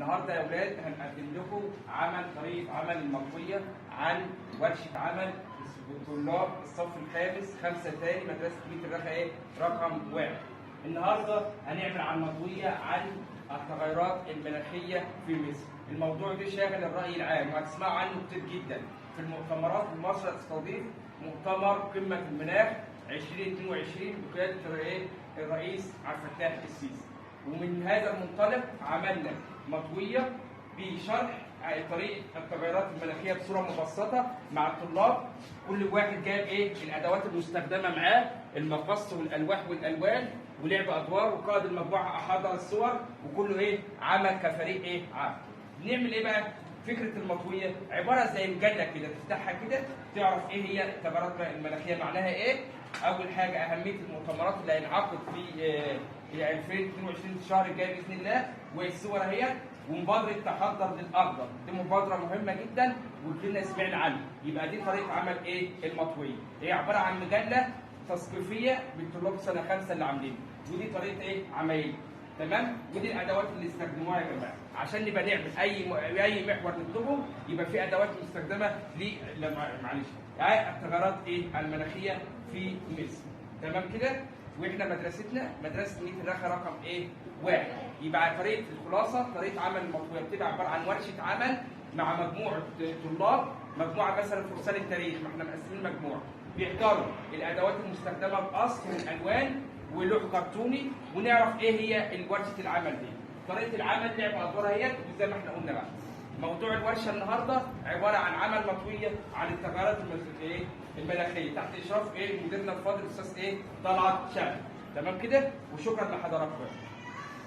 النهارده يا اولاد هنقدم لكم طريقه عمل المطويه عن ورشه عمل طلاب الصف الخامس 5 تاني مدرسه بيت الرخا رقم 1. النهارده هنعمل عن مطويه عن التغيرات المناخيه في مصر. الموضوع ده شاغل الراي العام وهتسمعوا عنه كتير جدا في المؤتمرات. مصر هتستضيف مؤتمر قمه المناخ 2022 بقياده الرئيس عبد الفتاح السيسي. ومن هذا المنطلق عملنا مطويه بشرح طريقه التغيرات المناخيه بصوره مبسطه مع الطلاب. كل واحد جاب الادوات المستخدمه معاه، المقص والالواح والالوان، ولعب ادوار، وقائد المجموعه احضر الصور، وكله عمل كفريق عمل. بنعمل بقى؟ فكره المطويه عباره زي مجله كده، تفتحها كده تعرف هي التغيرات المناخيه معناها ايه. اول حاجه اهميه المؤتمرات اللي هينعقد في 2022 الشهر الجاي باذن الله، والصور اهي، ومبادره تحضر للاخضر. دي مبادره مهمه جدا وكلنا سمعنا عنها. يبقى دي طريقه عمل المطويه، هي عباره عن مجله تثقيفيه بالطلاب سنه 5 اللي عاملينها، ودي طريقه عمليه. تمام؟ ودي الادوات اللي استخدموها يا جماعه عشان نبقى نعمل اي محور نطلبه يبقى في ادوات مستخدمه معلش التغيرات المناخيه في مصر. تمام كده؟ واحنا مدرستنا مدرسه بيت الرخا رقم 1. يبقى طريقه الخلاصه طريقه عمل المطويه بتبقى عباره عن ورشه عمل مع مجموعه طلاب، مجموعه مثلا فرسان التاريخ، ما احنا مقسمين مجموعه بيختاروا الادوات المستخدمه بقص والالوان ولوح كرتوني، ونعرف هي ورشه العمل دي. طريقه العمل لعب ادوارها هي زي ما احنا قلنا بقى. موضوع الورشه النهارده عباره عن عمل مطويه عن التغيرات المناخيه تحت اشراف مديرنا الفاضل الاستاذ طلعت شامل. تمام كده؟ وشكرا لحضراتكم.